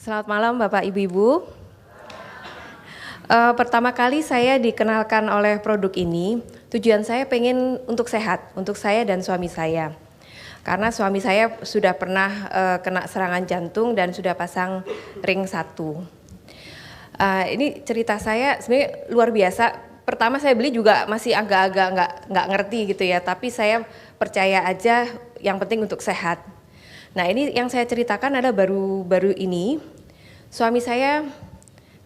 Selamat malam Bapak Ibu-Ibu. Pertama kali saya dikenalkan oleh produk ini, tujuan saya pengen untuk sehat, untuk saya dan suami saya. Karena suami saya sudah pernah kena serangan jantung dan sudah pasang ring 1. Ini cerita saya sebenarnya luar biasa. Pertama saya beli juga masih agak-agak nggak ngerti gitu ya, tapi saya percaya aja yang penting untuk sehat. Nah ini yang saya ceritakan adalah baru ini suami saya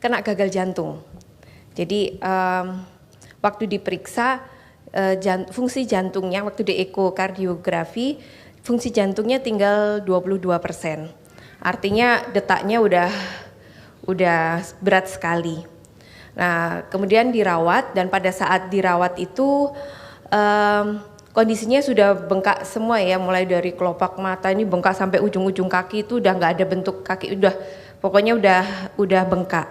kena gagal jantung. Jadi waktu diperiksa fungsi jantungnya waktu di ekokardiografi fungsi jantungnya tinggal 22%. Artinya detaknya udah berat sekali. Nah kemudian dirawat dan pada saat dirawat itu kondisinya sudah bengkak semua ya, mulai dari kelopak mata ini bengkak sampai ujung-ujung kaki itu udah nggak ada bentuk kaki, pokoknya udah bengkak.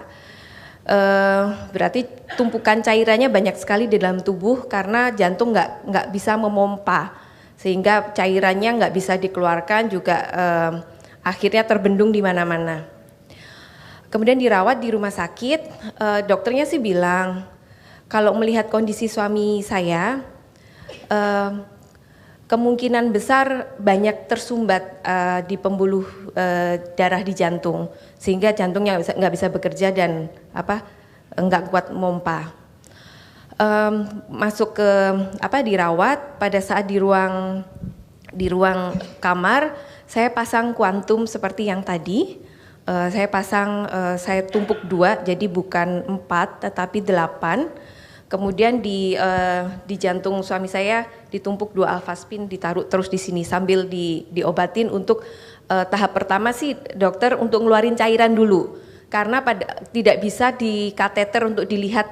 Berarti tumpukan cairannya banyak sekali di dalam tubuh karena jantung nggak bisa memompa, sehingga cairannya nggak bisa dikeluarkan juga akhirnya terbendung di mana-mana. Kemudian dirawat di rumah sakit, dokternya sih bilang kalau melihat kondisi suami saya kemungkinan besar banyak tersumbat di pembuluh darah di jantung sehingga jantungnya nggak bisa bekerja dan nggak kuat mompa. Masuk ke dirawat, pada saat di ruang kamar saya pasang kuantum seperti yang tadi. Saya tumpuk 2 jadi bukan 4 tetapi 8. Kemudian di jantung suami saya ditumpuk 2 alfaspin ditaruh terus di sini sambil diobatin untuk tahap pertama sih dokter untuk ngeluarin cairan dulu karena tidak bisa di kateter untuk dilihat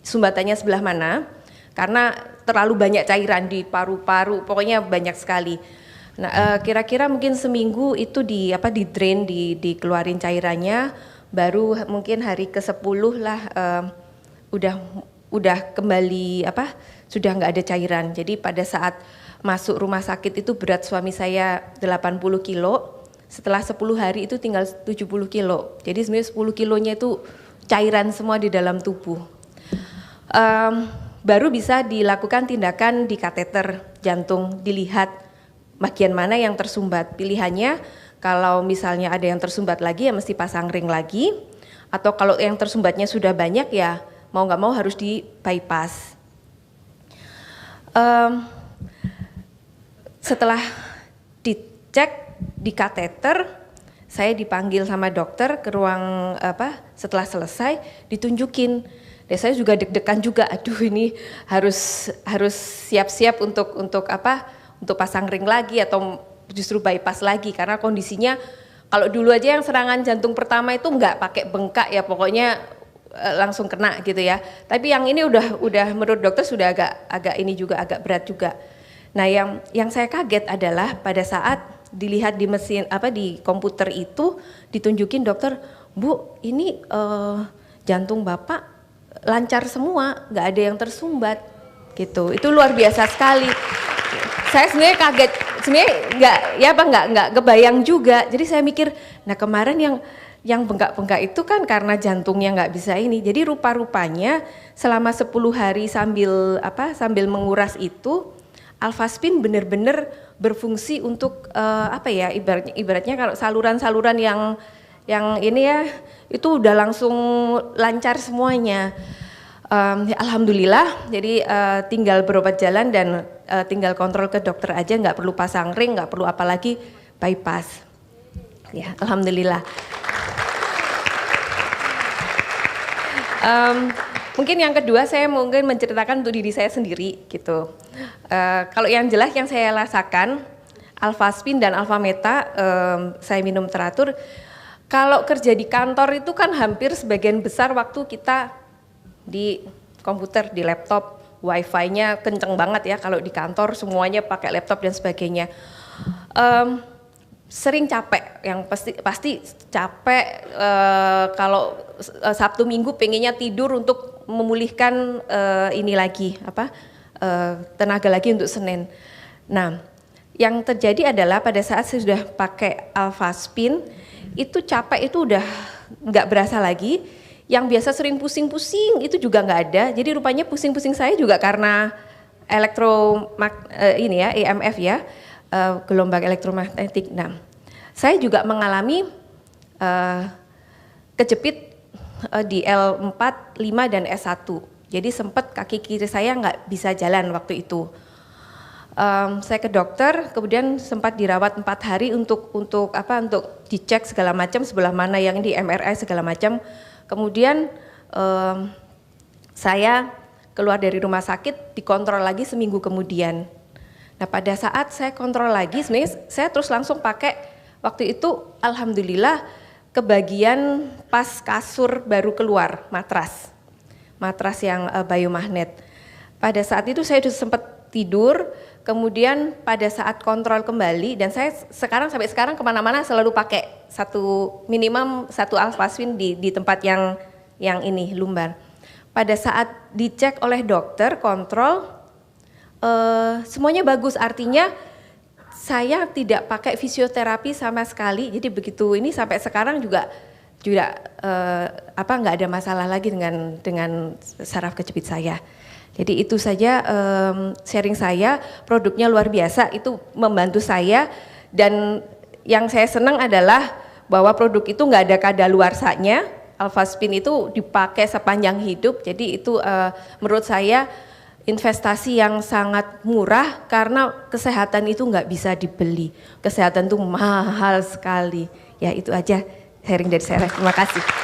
sumbatannya sebelah mana karena terlalu banyak cairan di paru-paru, pokoknya banyak sekali. Nah kira-kira mungkin seminggu itu di drain dikeluarin cairannya, baru mungkin hari ke-10 lah udah kembali sudah nggak ada cairan. Jadi pada saat masuk rumah sakit itu berat suami saya 80 kilo, setelah 10 hari itu tinggal 70 kilo. Jadi sebenarnya 10 kilonya itu cairan semua di dalam tubuh. Baru bisa dilakukan tindakan di kateter jantung, dilihat bagian mana yang tersumbat. Pilihannya kalau misalnya ada yang tersumbat lagi ya mesti pasang ring lagi, atau kalau yang tersumbatnya sudah banyak ya mau nggak mau harus di bypass. Setelah dicek di kateter, saya dipanggil sama dokter ke ruang setelah selesai ditunjukin. Dan saya juga deg-degan juga, aduh ini harus siap-siap untuk pasang ring lagi atau justru bypass lagi karena kondisinya kalau dulu aja yang serangan jantung pertama itu nggak pakai bengkak ya, pokoknya langsung kena gitu ya. Tapi yang ini udah menurut dokter sudah agak ini juga agak berat juga. Nah, yang saya kaget adalah pada saat dilihat di mesin di komputer itu ditunjukin dokter, "Bu, ini jantung Bapak lancar semua, nggak ada yang tersumbat." Gitu. Itu luar biasa sekali. Saya sebenarnya kaget, sebenarnya nggak kebayang juga. Jadi saya mikir, nah kemarin yang bengkak-bengkak itu kan karena jantungnya nggak bisa ini. Jadi rupa-rupanya selama 10 hari sambil menguras itu alfaspin benar-benar berfungsi untuk ibaratnya kalau saluran-saluran yang ini ya itu udah langsung lancar semuanya. Alhamdulillah, jadi tinggal berobat jalan dan tinggal kontrol ke dokter aja, nggak perlu pasang ring, nggak perlu apalagi bypass. Ya, alhamdulillah. Mungkin yang kedua saya mungkin menceritakan untuk diri saya sendiri gitu. Kalau yang jelas yang saya rasakan alfaspin dan alfameta saya minum teratur. Kalau kerja di kantor itu kan hampir sebagian besar waktu kita di komputer, di laptop, wifi-nya kenceng banget ya kalau di kantor semuanya pakai laptop dan sebagainya. Sering capek, yang pasti capek kalau Sabtu Minggu pengennya tidur untuk memulihkan tenaga lagi untuk Senin. Nah, yang terjadi adalah pada saat saya sudah pakai alfaspin itu capek itu udah nggak berasa lagi. Yang biasa sering pusing-pusing itu juga nggak ada. Jadi rupanya pusing-pusing saya juga karena EMF ya, gelombang elektromagnetik. Nah, saya juga mengalami kejepit di L4, 5 dan S1. Jadi sempat kaki kiri saya nggak bisa jalan waktu itu. Saya ke dokter, kemudian sempat dirawat 4 hari untuk dicek segala macam, sebelah mana yang di MRI segala macam. Kemudian saya keluar dari rumah sakit, dikontrol lagi seminggu kemudian. Nah pada saat saya kontrol lagi, sebenarnya saya terus langsung pakai waktu itu, alhamdulillah kebagian pas kasur baru keluar, matras yang biomagnet. Pada saat itu saya sudah sempat tidur, kemudian pada saat kontrol kembali, dan saya sampai sekarang kemana-mana selalu pakai minimum satu alfaswin di tempat yang ini lumbar. Pada saat dicek oleh dokter kontrol, semuanya bagus, artinya saya tidak pakai fisioterapi sama sekali. Jadi begitu ini sampai sekarang juga nggak ada masalah lagi dengan saraf kejepit saya. Jadi itu saja sharing saya, produknya luar biasa, itu membantu saya, dan yang saya senang adalah bahwa produk itu nggak ada kadaluarsanya, Alphaspin itu dipakai sepanjang hidup, jadi itu menurut saya investasi yang sangat murah karena kesehatan itu nggak bisa dibeli, kesehatan itu mahal sekali. Ya itu aja sharing dari saya, terima kasih.